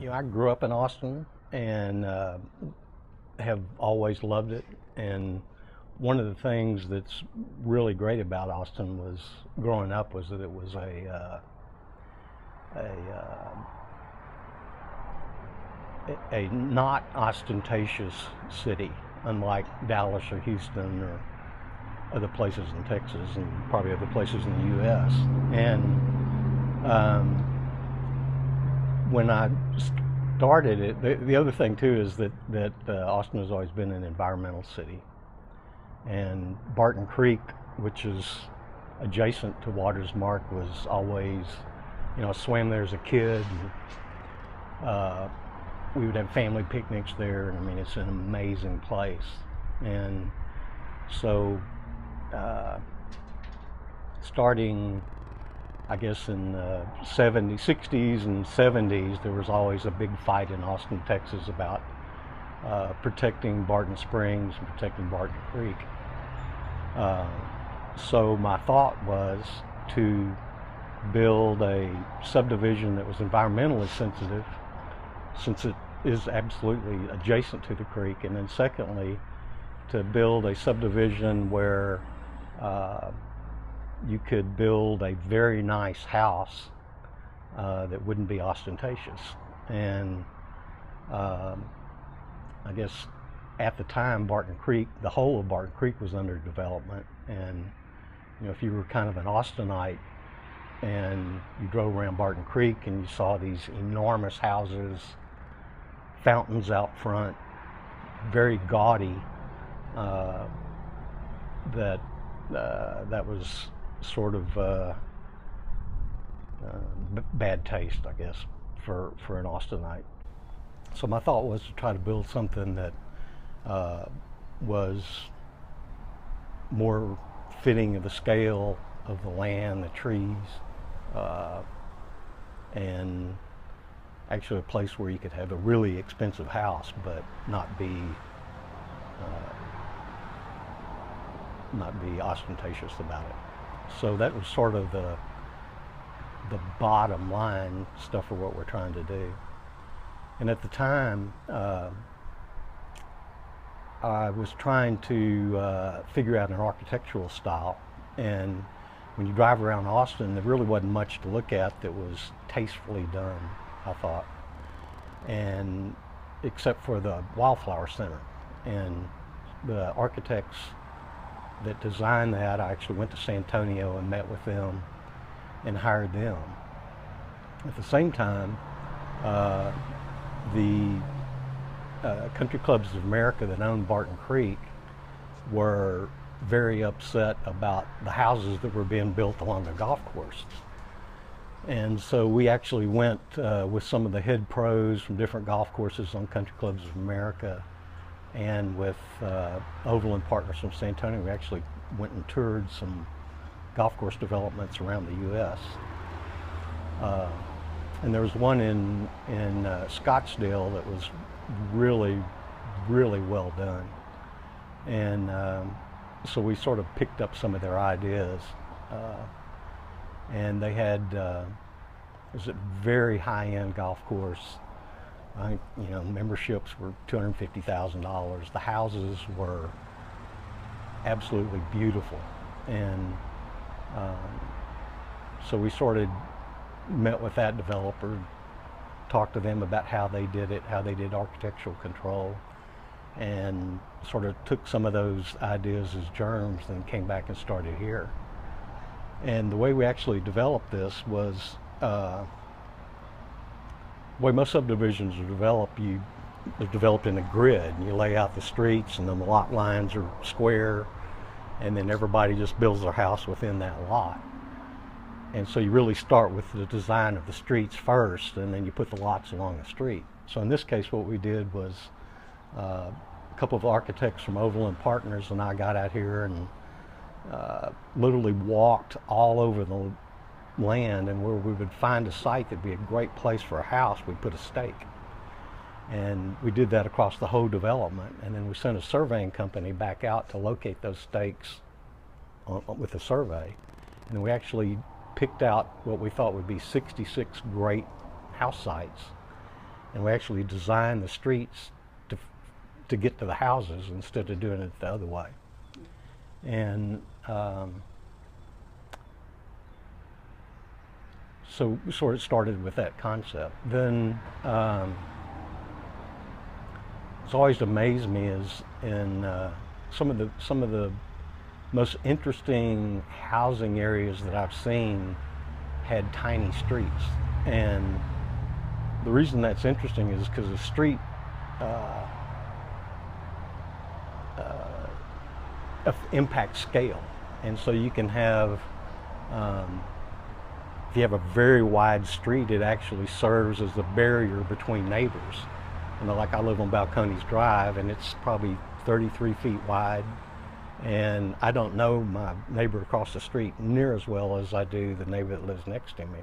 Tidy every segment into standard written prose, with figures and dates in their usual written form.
I grew up in Austin and have always loved it. And one of the things that's really great about Austin was growing up was that it was a not ostentatious city, unlike Dallas or Houston or other places in Texas and probably other places in the U.S. And when I started it, the other thing too is that Austin has always been an environmental city, and Barton Creek, which is adjacent to WatersMark, was always, I swam there as a kid. And, we would have family picnics there, and I mean, it's an amazing place. And so, starting, I guess, in the 60s and 70s, there was always a big fight in Austin, Texas about protecting Barton Springs and protecting Barton Creek. So my thought was to build a subdivision that was environmentally sensitive, since it is absolutely adjacent to the creek, and then secondly, to build a subdivision where you could build a very nice house that wouldn't be ostentatious. And I guess at the time, Barton Creek, the whole of Barton Creek was under development. And if you were kind of an Austinite and you drove around Barton Creek and you saw these enormous houses, fountains out front, very gaudy, that was sort of bad taste, I guess, for an Austinite. So my thought was to try to build something that was more fitting of the scale of the land, the trees, and actually a place where you could have a really expensive house but not be ostentatious about it. So that was sort of the bottom line stuff for what we're trying to do. And at the time, I was trying to figure out an architectural style, and when you drive around Austin, there really wasn't much to look at that was tastefully done, I thought, and except for the Wildflower Center. And the architects that designed that, I actually went to San Antonio and met with them and hired them. At the same time, the Country Clubs of America that owned Barton Creek were very upset about the houses that were being built along the golf course. And so we actually went with some of the head pros from different golf courses on Country Clubs of America, and with Overland Partners from San Antonio. We actually went and toured some golf course developments around the U.S. And there was one in Scottsdale that was really, really well done. And so we sort of picked up some of their ideas. And they had, it was a very high-end golf course. I think, memberships were $250,000. The houses were absolutely beautiful. And so we sort of met with that developer, talked to them about how they did it, how they did architectural control, and sort of took some of those ideas as germs and came back and started here. And the way we actually developed this was, the way most subdivisions are developed, they're developed in a grid, and you lay out the streets, and then the lot lines are square, and then everybody just builds their house within that lot. And so you really start with the design of the streets first, and then you put the lots along the street. So in this case, what we did was a couple of architects from Overland Partners and I got out here and literally walked all over the land, and where we would find a site that'd be a great place for a house, we'd put a stake. And we did that across the whole development, and then we sent a surveying company back out to locate those stakes with a survey. And we actually picked out what we thought would be 66 great house sites. and we actually designed the streets to get to the houses instead of doing it the other way. And so sort of started with that concept. Then it's always amazed me is in some of the most interesting housing areas that I've seen had tiny streets. And the reason that's interesting is because the street impacts scale. And so you can have, if you have a very wide street, it actually serves as a barrier between neighbors. You know, like I live on Balcones Drive, and it's probably 33 feet wide, and I don't know my neighbor across the street near as well as I do the neighbor that lives next to me.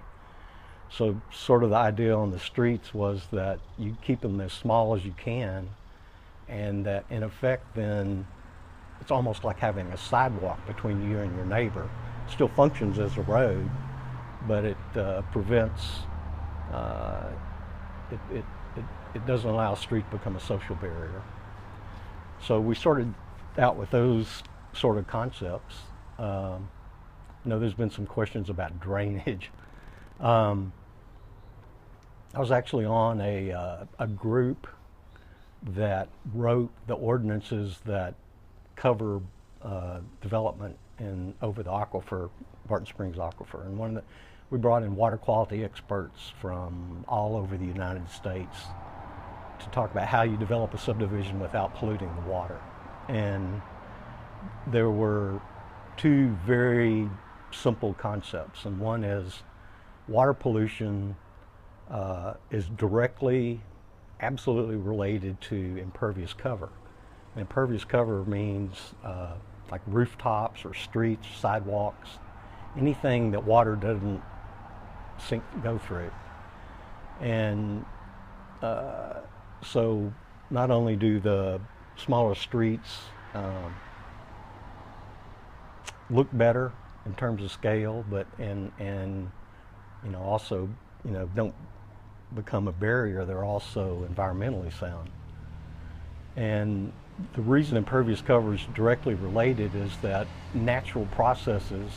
So sort of the idea on the streets was that you keep them as small as you can, and that in effect then it's almost like having a sidewalk between you and your neighbor. It still functions as a road, but it prevents, it doesn't allow a street to become a social barrier. So we started out with those sort of concepts. You know, there's been some questions about drainage. I was actually on a group that wrote the ordinances that cover development over the aquifer, Barton Springs Aquifer. And we brought in water quality experts from all over the United States to talk about how you develop a subdivision without polluting the water. And there were two very simple concepts, and one is water pollution is directly, absolutely related to impervious cover. And impervious cover means like rooftops or streets, sidewalks, anything that water doesn't go through. And so not only do the smaller streets look better in terms of scale, but and you know, also, you know, don't become a barrier, they're also environmentally sound. And the reason impervious cover is directly related is that natural processes,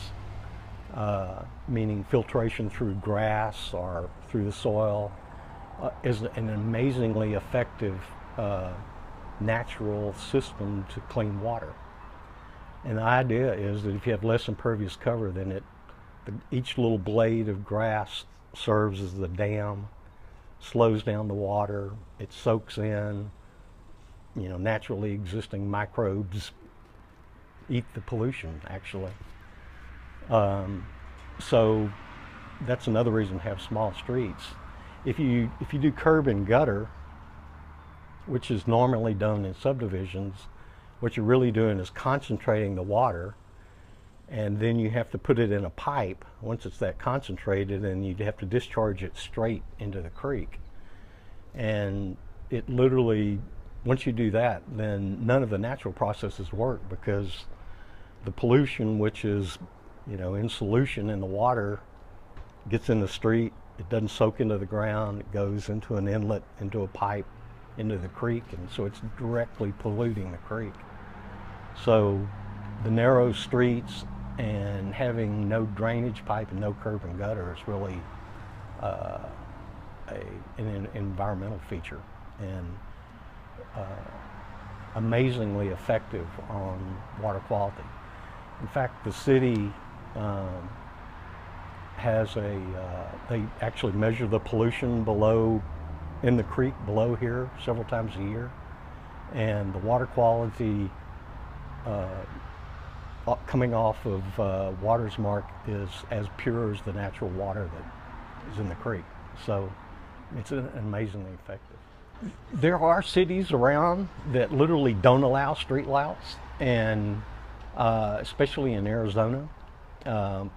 meaning filtration through grass or through the soil, is an amazingly effective natural system to clean water. And the idea is that if you have less impervious cover, then each little blade of grass serves as the dam, slows down the water, it soaks in, you know, naturally existing microbes eat the pollution, actually. So that's another reason to have small streets. If you do curb and gutter, which is normally done in subdivisions, what you're really doing is concentrating the water, and then you have to put it in a pipe. Once it's that concentrated, then you have to discharge it straight into the creek. And it literally, once you do that, then none of the natural processes work, because the pollution, which is, you know, in solution in the water, gets in the street, it doesn't soak into the ground, it goes into an inlet, into a pipe, into the creek, and so it's directly polluting the creek. So the narrow streets and having no drainage pipe and no curb and gutter is really an environmental feature, and amazingly effective on water quality. In fact, the city has they actually measure the pollution in the creek below here several times a year, and the water quality coming off of WatersMark is as pure as the natural water that is in the creek. So it's amazingly effective. There are cities around that literally don't allow street louts, and especially in Arizona,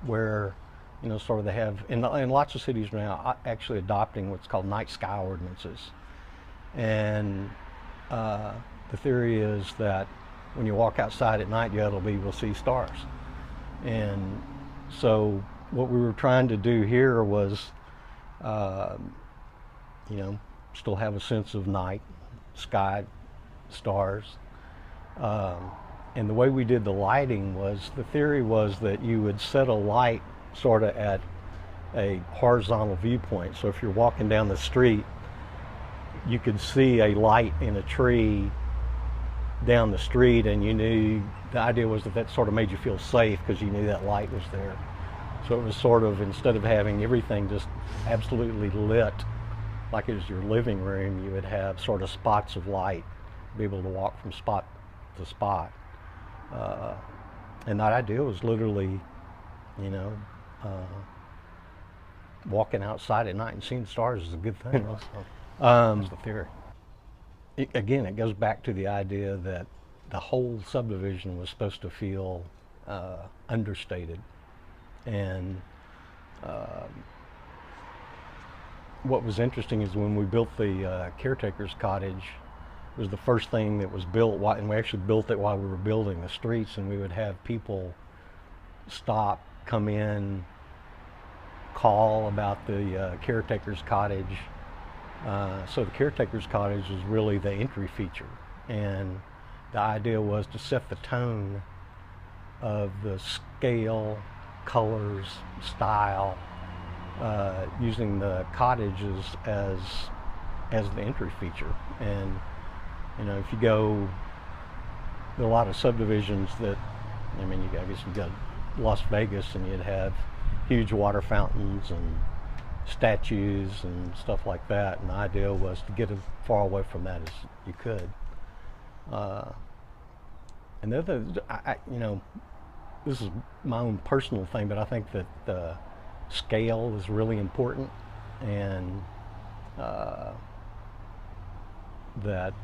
where, you know, sort of they have, in lots of cities now, actually adopting what's called night sky ordinances. And the theory is that when you walk outside at night, you'll be able to see stars. And so what we were trying to do here was, you know, still have a sense of night, sky, stars. And the way we did the lighting was, the theory was that you would set a light sort of at a horizontal viewpoint. So if you're walking down the street, you could see a light in a tree down the street, and you knew, the idea was that that sort of made you feel safe because you knew that light was there. So it was sort of, instead of having everything just absolutely lit like it was your living room, you would have sort of spots of light, be able to walk from spot to spot. And that idea was literally, you know, walking outside at night and seeing stars is a good thing. That's the theory. Again, it goes back to the idea that the whole subdivision was supposed to feel understated. And what was interesting is when we built the caretaker's cottage, it was the first thing that was built, and we actually built it while we were building the streets, and we would have people stop, come in, call about the caretaker's cottage. So the caretaker's cottage is really the entry feature, and the idea was to set the tone of the scale, colors, style, using the cottages as the entry feature. And you know, if you go, there are a lot of subdivisions that, I mean, I guess you've got Las Vegas, and you'd have huge water fountains and statues and stuff like that, and the idea was to get as far away from that as you could. And the other, you know, this is my own personal thing, but I think that scale is really important, and that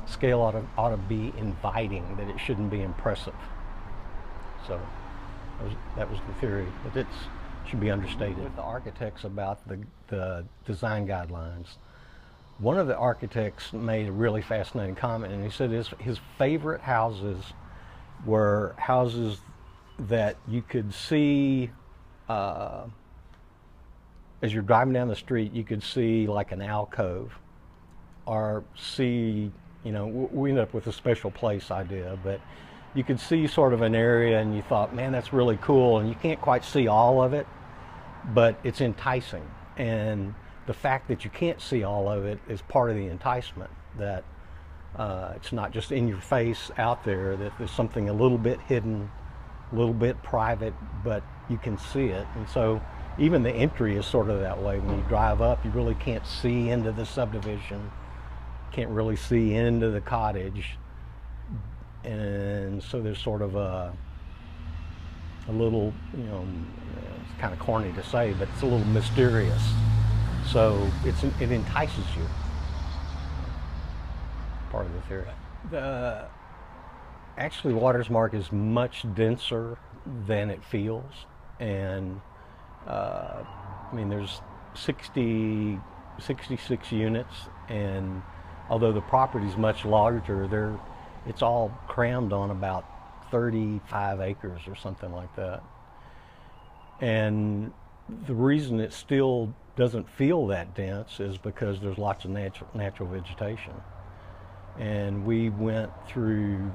scale ought to be inviting, that it shouldn't be impressive. So that was the theory, but it should be understated. With the architects about the design guidelines, one of the architects made a really fascinating comment, and he said his favorite houses were houses that you could see, as you're driving down the street, you could see like an alcove, or see, you know, we ended up with a special place idea, but you could see sort of an area and you thought, man, that's really cool, and you can't quite see all of it, but it's enticing. And the fact that you can't see all of it is part of the enticement, that it's not just in your face out there, that there's something a little bit hidden, a little bit private, but you can see it. And so even the entry is sort of that way. When you drive up, you really can't see into the subdivision, can't really see into the cottage. And so there's sort of a little, you know, it's kind of corny to say, but it's a little mysterious. So it entices you. Part of the theory. Actually, WatersMark is much denser than it feels, and I mean, there's 66 units, and although the property is much larger, it's all crammed on about 35 acres or something like that. And the reason it still doesn't feel that dense is because there's lots of natural vegetation. And we went through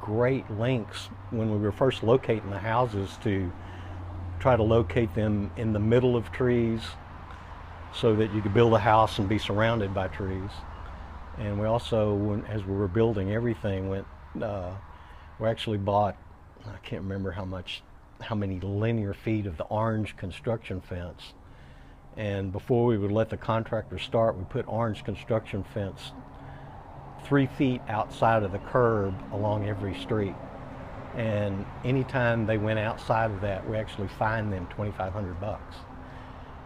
great lengths when we were first locating the houses to try to locate them in the middle of trees so that you could build a house and be surrounded by trees. And we also, as we were building everything, we actually bought, I can't remember how many linear feet of the orange construction fence. And before we would let the contractor start, we put orange construction fence 3 feet outside of the curb along every street. And anytime they went outside of that, we actually fined them $2,500.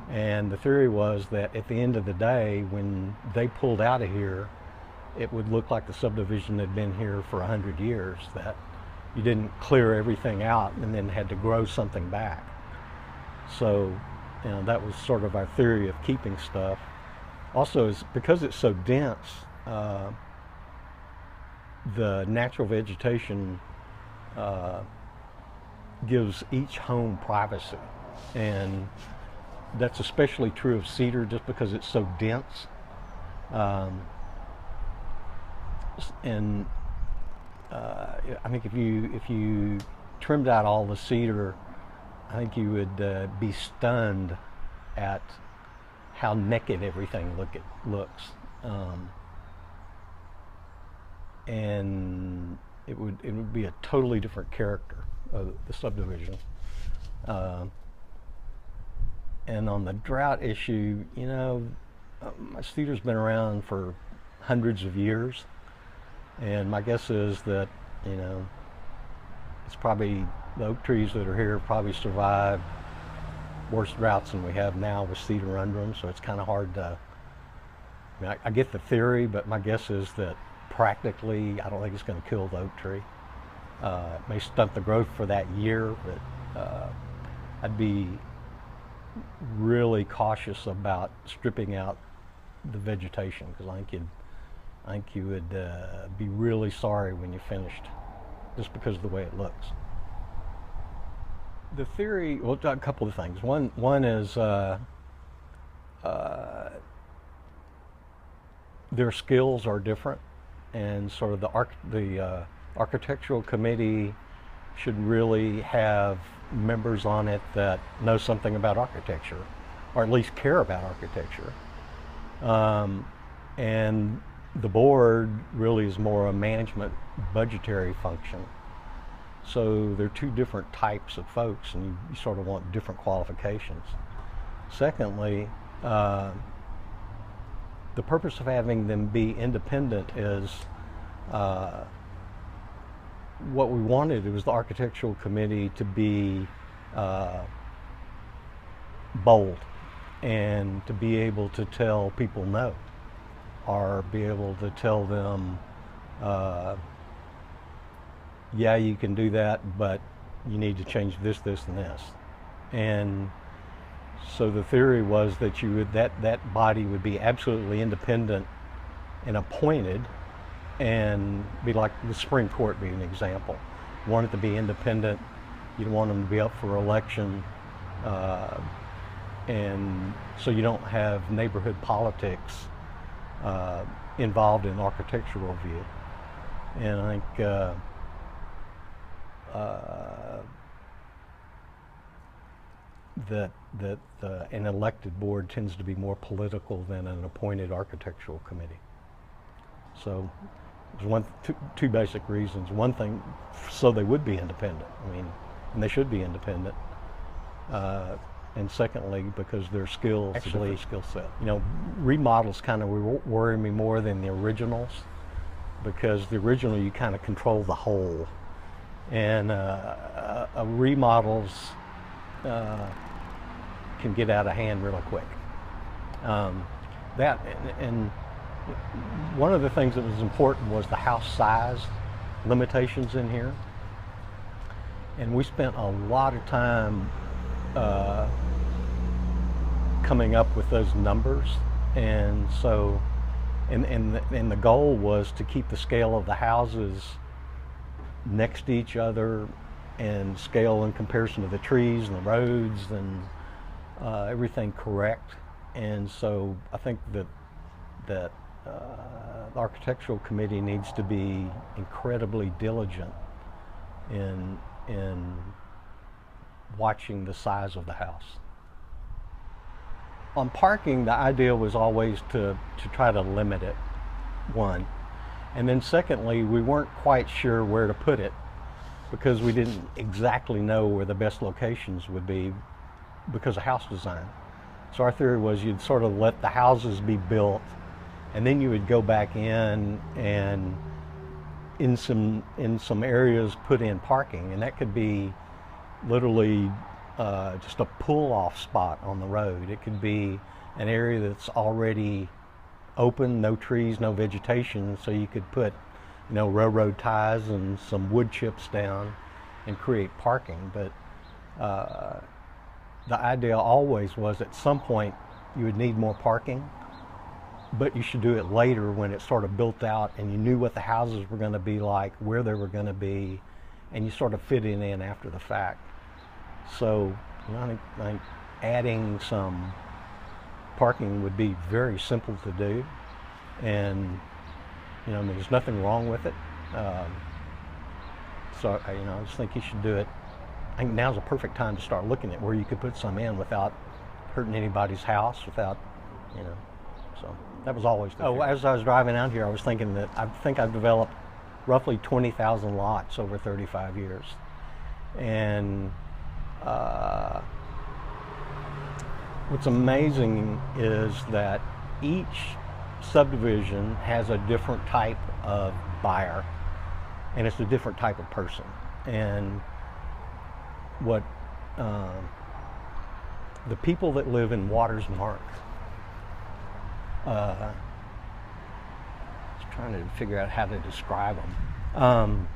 And the theory was that at the end of the day, when they pulled out of here, it would look like the subdivision had been here for 100 years, that you didn't clear everything out and then had to grow something back. So, you know, that was sort of our theory of keeping stuff. Also, is because it's so dense, the natural vegetation gives each home privacy. And That's especially true of cedar just because it's so dense. Um, and I think if you trimmed out all the cedar, I think you would be stunned at how naked everything looks. And it would be a totally different character of the subdivision. And on the drought issue, cedar's been around for hundreds of years, and my guess is that it's probably the oak trees that are here probably survived worse droughts than we have now with cedar under them. So it's kind of hard to. I get the theory, but my guess is that practically, I don't think it's going to kill the oak tree. It may stunt the growth for that year, but I'd be really cautious about stripping out the vegetation, because I think you would be really sorry when you finished, just because of the way it looks. The theory, well, a couple of things. One is their skills are different, and sort of the architectural committee should really have members on it that know something about architecture, or at least care about architecture. And the board really is more a management budgetary function. So they're two different types of folks, and you sort of want different qualifications. Secondly, the purpose of having them be independent is what we wanted. It was the architectural committee to be bold and to be able to tell people no, or be able to tell them, yeah, you can do that, but you need to change this, this, and this. And so the theory was that that body would be absolutely independent and appointed, and be like the Supreme Court being an example. You want it to be independent. You don't want them to be up for election, and so you don't have neighborhood politics involved in architectural review. And I think that an elected board tends to be more political than an appointed architectural committee. So there's two basic reasons. One thing, so they would be independent. And they should be independent. And secondly, because their skills, actually skill set. Remodels kind of worry me more than the originals, because the original you kind of control the whole, and remodels can get out of hand really quick. That and one of the things that was important was the house size limitations in here, and we spent a lot of time coming up with those numbers. And so and the goal was to keep the scale of the houses next to each other, and scale in comparison to the trees and the roads and everything correct. And so I think that the architectural committee needs to be incredibly diligent in watching the size of the house. On parking, the idea was always to try to limit it, one. And then secondly, we weren't quite sure where to put it, because we didn't exactly know where the best locations would be because of house design. So our theory was you'd sort of let the houses be built, and then you would go back in and in some areas put in parking, and that could be literally just a pull-off spot on the road. It could be an area that's already open, no trees, no vegetation, so you could put railroad ties and some wood chips down and create parking. But the idea always was at some point you would need more parking, but you should do it later when it's sort of built out and you knew what the houses were going to be like, where they were going to be, and you sort of fit it in after the fact. So I think adding some parking would be very simple to do, and I mean, there's nothing wrong with it. So I just think you should do it. I think now's a perfect time to start looking at where you could put some in without hurting anybody's house, without, so that was always the fear. As I was driving out here, I was thinking that I think I've developed roughly 20,000 lots over 35 years. And what's amazing is that each subdivision has a different type of buyer, and it's a different type of person. And what the people that live in WatersMark, I was trying to figure out how to describe them.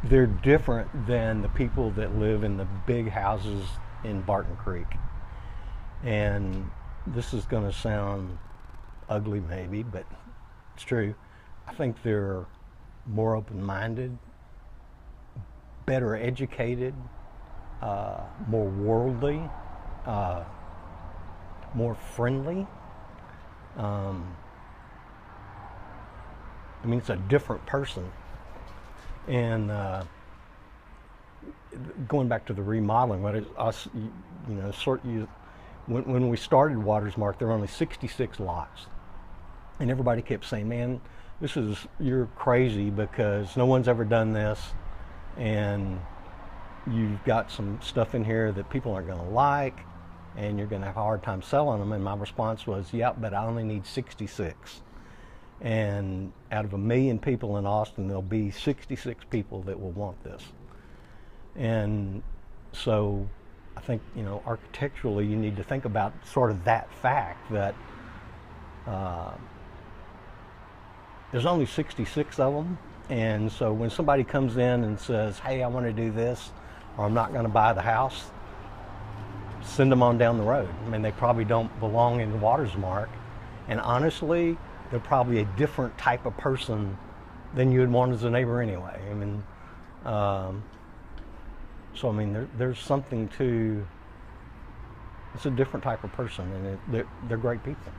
They're different than the people that live in the big houses in Barton Creek. And this is going to sound ugly maybe, but it's true. I think they're more open-minded, better educated, more worldly, more friendly. I mean, it's a different person. And going back to the remodeling, what us, when we started WatersMark, there were only 66 lots, and everybody kept saying, "Man, you're crazy because no one's ever done this, and you've got some stuff in here that people aren't going to like, and you're going to have a hard time selling them." And my response was, "Yeah, but I only need 66. And out of 1 million people in Austin, there'll be 66 people that will want this." And so I think, architecturally, you need to think about sort of that fact that there's only 66 of them. And so when somebody comes in and says, "Hey, I want to do this," or "I'm not going to buy the house," send them on down the road. I mean, they probably don't belong in WatersMark. And honestly, they're probably a different type of person than you would want as a neighbor anyway. I mean, so I mean, there's something to, it's a different type of person, and they're great people.